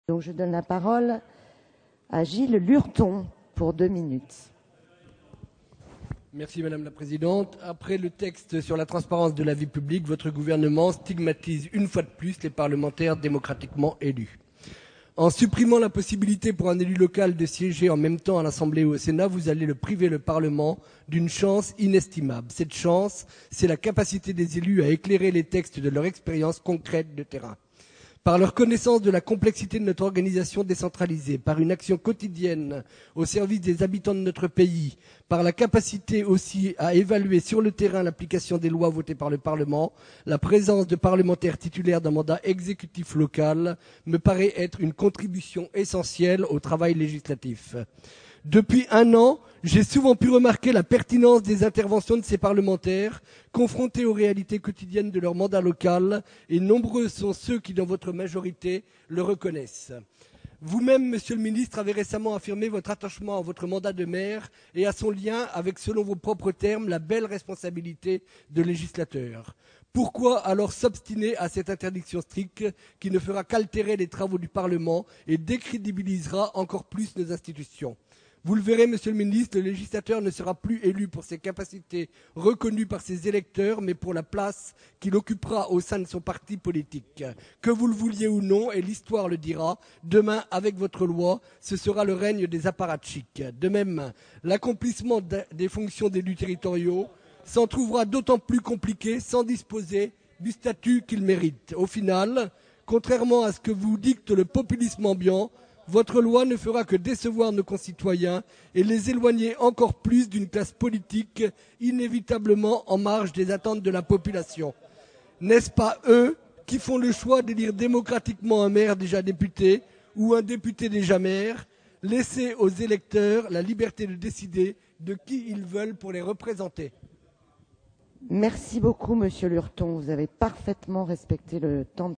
Donc je donne la parole à Gilles Lurton pour 2 minutes. Merci Madame la Présidente. Après le texte sur la transparence de la vie publique, votre gouvernement stigmatise une fois de plus les parlementaires démocratiquement élus. En supprimant la possibilité pour un élu local de siéger en même temps à l'Assemblée et au Sénat, vous allez priver le Parlement d'une chance inestimable. Cette chance, c'est la capacité des élus à éclairer les textes de leur expérience concrète de terrain. Par leur connaissance de la complexité de notre organisation décentralisée, par une action quotidienne au service des habitants de notre pays, par la capacité aussi à évaluer sur le terrain l'application des lois votées par le Parlement, la présence de parlementaires titulaires d'un mandat exécutif local me paraît être une contribution essentielle au travail législatif. Depuis 1 an, j'ai souvent pu remarquer la pertinence des interventions de ces parlementaires, confrontés aux réalités quotidiennes de leur mandat local, et nombreux sont ceux qui, dans votre majorité, le reconnaissent. Vous-même, Monsieur le ministre, avez récemment affirmé votre attachement à votre mandat de maire et à son lien avec, selon vos propres termes, la belle responsabilité de législateur. Pourquoi alors s'obstiner à cette interdiction stricte qui ne fera qu'altérer les travaux du Parlement et décrédibilisera encore plus nos institutions ? Vous le verrez, Monsieur le ministre, le législateur ne sera plus élu pour ses capacités reconnues par ses électeurs, mais pour la place qu'il occupera au sein de son parti politique. Que vous le vouliez ou non, et l'histoire le dira, demain, avec votre loi, ce sera le règne des apparatchiks. De même, l'accomplissement des fonctions d'élus territoriaux s'en trouvera d'autant plus compliqué sans disposer du statut qu'il mérite. Au final, contrairement à ce que vous dicte le populisme ambiant, votre loi ne fera que décevoir nos concitoyens et les éloigner encore plus d'une classe politique inévitablement en marge des attentes de la population. N'est-ce pas eux qui font le choix d'élire démocratiquement un maire déjà député ou un député déjà maire? Laissez aux électeurs la liberté de décider de qui ils veulent pour les représenter. Merci beaucoup, Monsieur Lurton. Vous avez parfaitement respecté le temps.